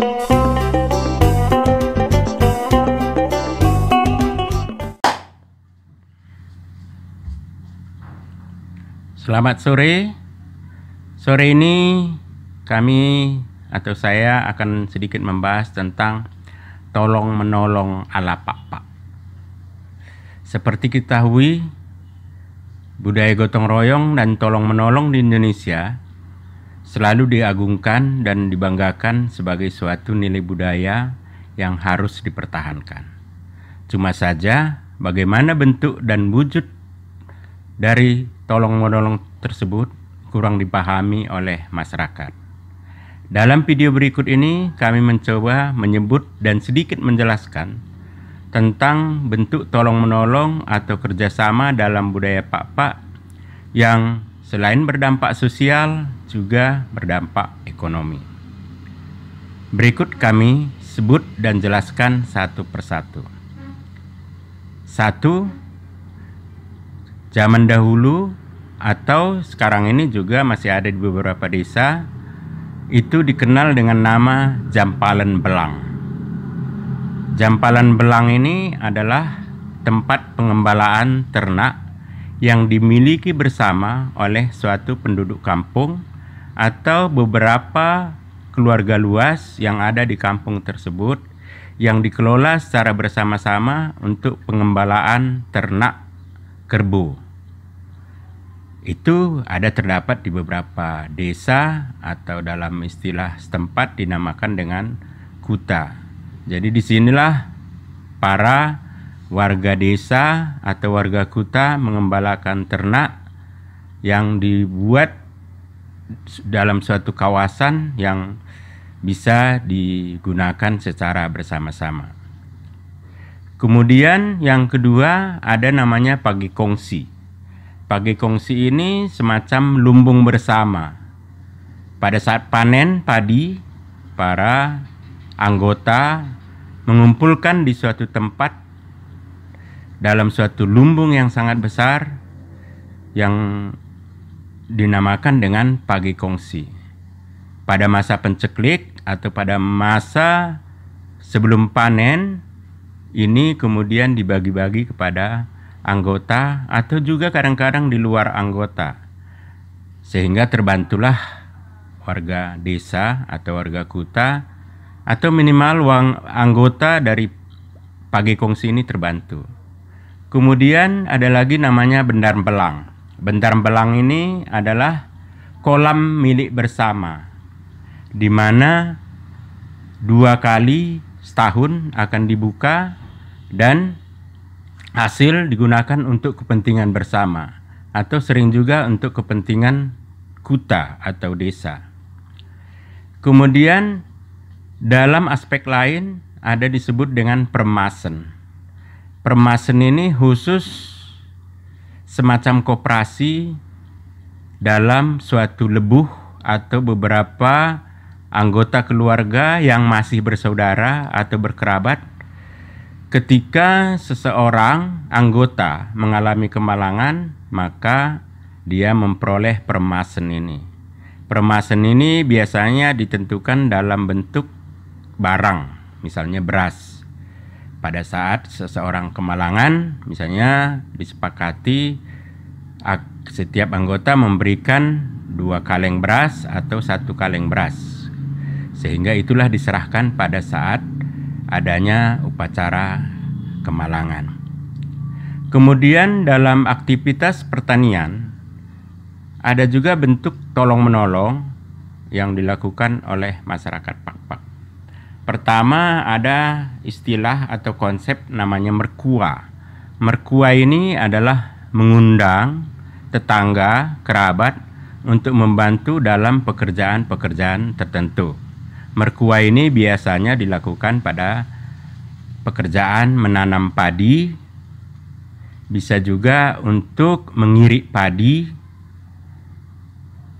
Selamat sore. Sore ini kami atau saya akan sedikit membahas tentang tolong menolong ala pak-pak. Seperti kita ketahui, budaya gotong royong dan tolong menolong di Indonesia selalu diagungkan dan dibanggakan sebagai suatu nilai budaya yang harus dipertahankan. Cuma saja bagaimana bentuk dan wujud dari tolong-menolong tersebut kurang dipahami oleh masyarakat. Dalam video berikut ini kami mencoba menyebut dan sedikit menjelaskan tentang bentuk tolong-menolong atau kerjasama dalam budaya pak-pak yang selain berdampak sosial juga berdampak ekonomi. Berikut kami sebut dan jelaskan satu persatu. 1. Zaman dahulu atau sekarang ini juga masih ada di beberapa desa itu dikenal dengan nama Jampalan Belang. Jampalan Belang ini adalah tempat pengembalaan ternak yang dimiliki bersama oleh suatu penduduk kampung atau beberapa keluarga luas yang ada di kampung tersebut yang dikelola secara bersama-sama untuk pengembalaan ternak kerbau. Itu terdapat di beberapa desa atau dalam istilah setempat dinamakan dengan kuta. Jadi disinilah para warga desa atau warga kuta mengembalakan ternak yang dibuat dalam suatu kawasan yang bisa digunakan secara bersama-sama. Kemudian yang kedua ada namanya pagi kongsi. Pagi kongsi ini semacam lumbung bersama. Pada saat panen padi, para anggota mengumpulkan di suatu tempat dalam suatu lumbung yang sangat besar yang dinamakan dengan pagi kongsi. Pada masa penceklik atau pada masa sebelum panen, ini kemudian dibagi-bagi kepada anggota atau juga kadang-kadang di luar anggota, sehingga terbantulah warga desa atau warga kuta atau minimal anggota dari pagi kongsi ini terbantu. Kemudian ada lagi namanya bendar belang. Bendar belang ini adalah kolam milik bersama, di mana 2 kali setahun akan dibuka dan hasil digunakan untuk kepentingan bersama atau sering juga untuk kepentingan kuta atau desa. Kemudian dalam aspek lain ada disebut dengan permasen. Permasen ini khusus semacam koperasi dalam suatu lebuh atau beberapa anggota keluarga yang masih bersaudara atau berkerabat. Ketika seseorang anggota mengalami kemalangan, maka dia memperoleh permasen ini. Permasen ini biasanya ditentukan dalam bentuk barang, misalnya beras. Pada saat seseorang kemalangan, misalnya disepakati setiap anggota memberikan 2 kaleng beras atau 1 kaleng beras. Sehingga itulah diserahkan pada saat adanya upacara kemalangan. Kemudian dalam aktivitas pertanian ada juga bentuk tolong-menolong yang dilakukan oleh masyarakat pak-pak. Pertama ada istilah atau konsep namanya merkua. Merkua ini adalah mengundang tetangga, kerabat untuk membantu dalam pekerjaan-pekerjaan tertentu. Merkua ini biasanya dilakukan pada pekerjaan menanam padi, bisa juga untuk mengirik padi,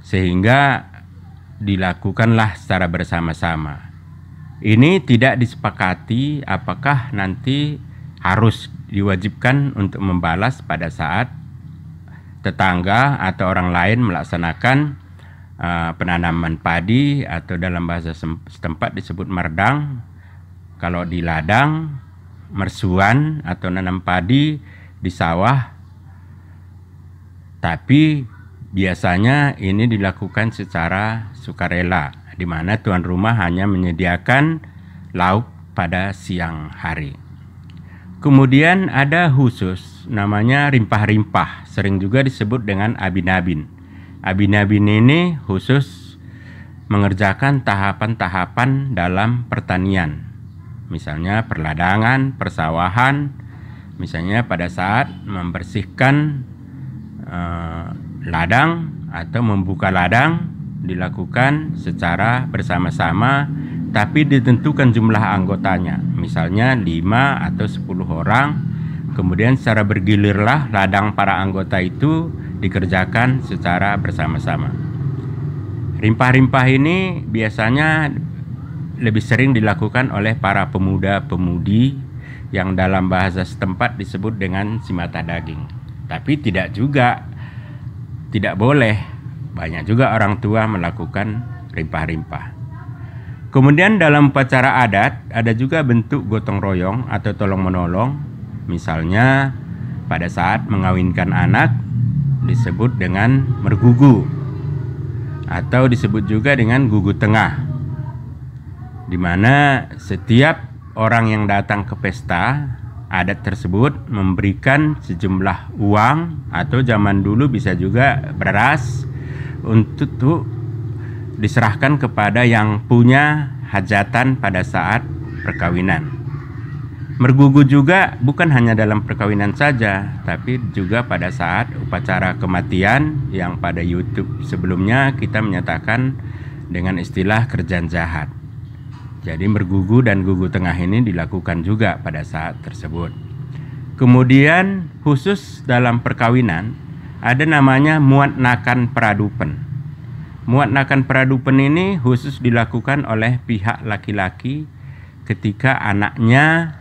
sehingga dilakukanlah secara bersama-sama. Ini tidak disepakati apakah nanti harus diwajibkan untuk membalas pada saat tetangga atau orang lain melaksanakan penanaman padi atau dalam bahasa setempat disebut merdang. Kalau di ladang, mersuan atau nanam padi di sawah. Tapi biasanya ini dilakukan secara sukarela, di mana tuan rumah hanya menyediakan lauk pada siang hari. Kemudian ada khusus, namanya rimpah-rimpah, sering juga disebut dengan abin-abin. Abin-abin ini khusus mengerjakan tahapan-tahapan dalam pertanian, misalnya perladangan, persawahan, misalnya pada saat membersihkan ladang atau membuka ladang dilakukan secara bersama-sama, tapi ditentukan jumlah anggotanya, misalnya 5 atau 10 orang. Kemudian secara bergilirlah ladang para anggota itu dikerjakan secara bersama-sama. Rimpah-rimpah ini biasanya lebih sering dilakukan oleh para pemuda-pemudi yang dalam bahasa setempat disebut dengan si mata daging. Tapi tidak boleh. Banyak juga orang tua melakukan rimpah-rimpah. Kemudian dalam upacara adat ada juga bentuk gotong royong atau tolong menolong. Misalnya pada saat mengawinkan anak disebut dengan mergugu, atau disebut juga dengan gugu tengah, di mana setiap orang yang datang ke pesta adat tersebut memberikan sejumlah uang atau zaman dulu bisa juga beras untuk diserahkan kepada yang punya hajatan pada saat perkawinan. Mergugu juga bukan hanya dalam perkawinan saja, tapi juga pada saat upacara kematian yang pada YouTube sebelumnya kita menyatakan dengan istilah kerjaan jahat. Jadi mergugu dan gugu tengah ini dilakukan juga pada saat tersebut. Kemudian khusus dalam perkawinan ada namanya muatnakan pradupen. Muatnakan pradupen ini khusus dilakukan oleh pihak laki-laki ketika anaknya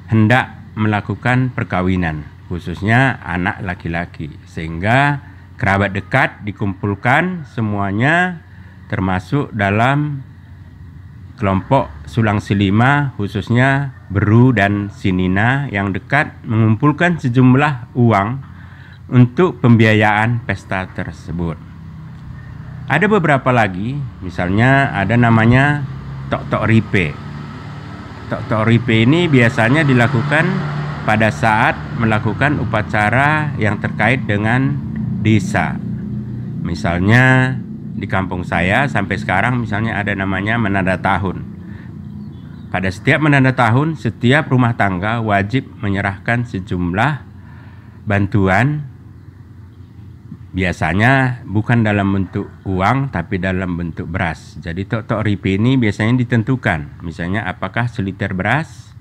hendak melakukan perkawinan, khususnya anak laki-laki, sehingga kerabat dekat dikumpulkan semuanya termasuk dalam kelompok sulang silima, khususnya Beru dan Sinina yang dekat, mengumpulkan sejumlah uang untuk pembiayaan pesta tersebut. Ada beberapa lagi, misalnya ada namanya tok-tok ripe. Tok-tok ripe ini biasanya dilakukan pada saat melakukan upacara yang terkait dengan desa. Misalnya di kampung saya sampai sekarang misalnya ada namanya menanda tahun. Pada setiap menanda tahun, setiap rumah tangga wajib menyerahkan sejumlah bantuan, biasanya bukan dalam bentuk uang tapi dalam bentuk beras. Jadi tok-tok ripe ini biasanya ditentukan, misalnya apakah seliter beras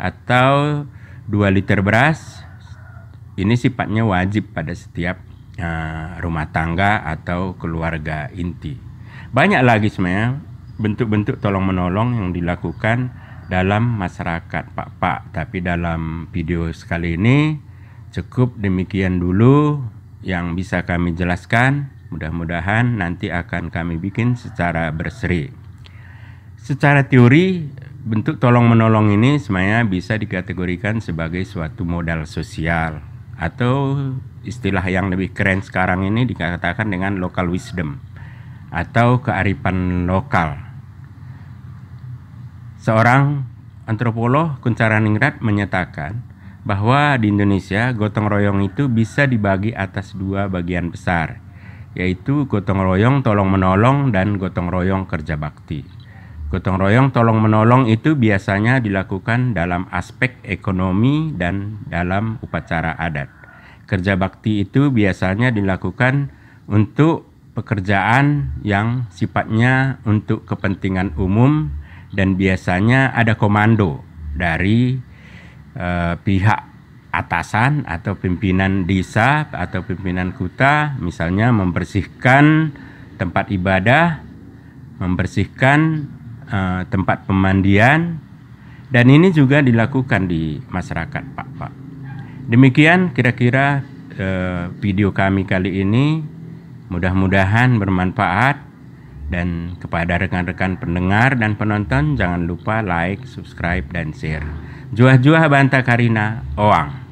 atau 2 liter beras. Ini sifatnya wajib pada setiap rumah tangga atau keluarga inti. Banyak lagi sebenarnya bentuk-bentuk tolong menolong yang dilakukan dalam masyarakat Pak. Tapi dalam video sekali ini cukup demikian dulu yang bisa kami jelaskan. Mudah-mudahan nanti akan kami bikin secara berseri. Secara teori, bentuk tolong menolong ini sebenarnya bisa dikategorikan sebagai suatu modal sosial, atau istilah yang lebih keren sekarang ini dikatakan dengan local wisdom atau kearifan lokal. Seorang antropolog Kuncharaningrat menyatakan bahwa di Indonesia gotong royong itu bisa dibagi atas 2 bagian besar, yaitu gotong royong tolong menolong dan gotong royong kerja bakti. Gotong royong tolong menolong itu biasanya dilakukan dalam aspek ekonomi dan dalam upacara adat. Kerja bakti itu biasanya dilakukan untuk pekerjaan yang sifatnya untuk kepentingan umum, dan biasanya ada komando dari pihak atasan atau pimpinan desa atau pimpinan kota, misalnya membersihkan tempat ibadah, membersihkan tempat pemandian, dan ini juga dilakukan di masyarakat Pak. Demikian kira-kira video kami kali ini. Mudah-mudahan bermanfaat, dan kepada rekan-rekan pendengar dan penonton jangan lupa like, subscribe, dan share. Juah-juah Banta Karina, Oang.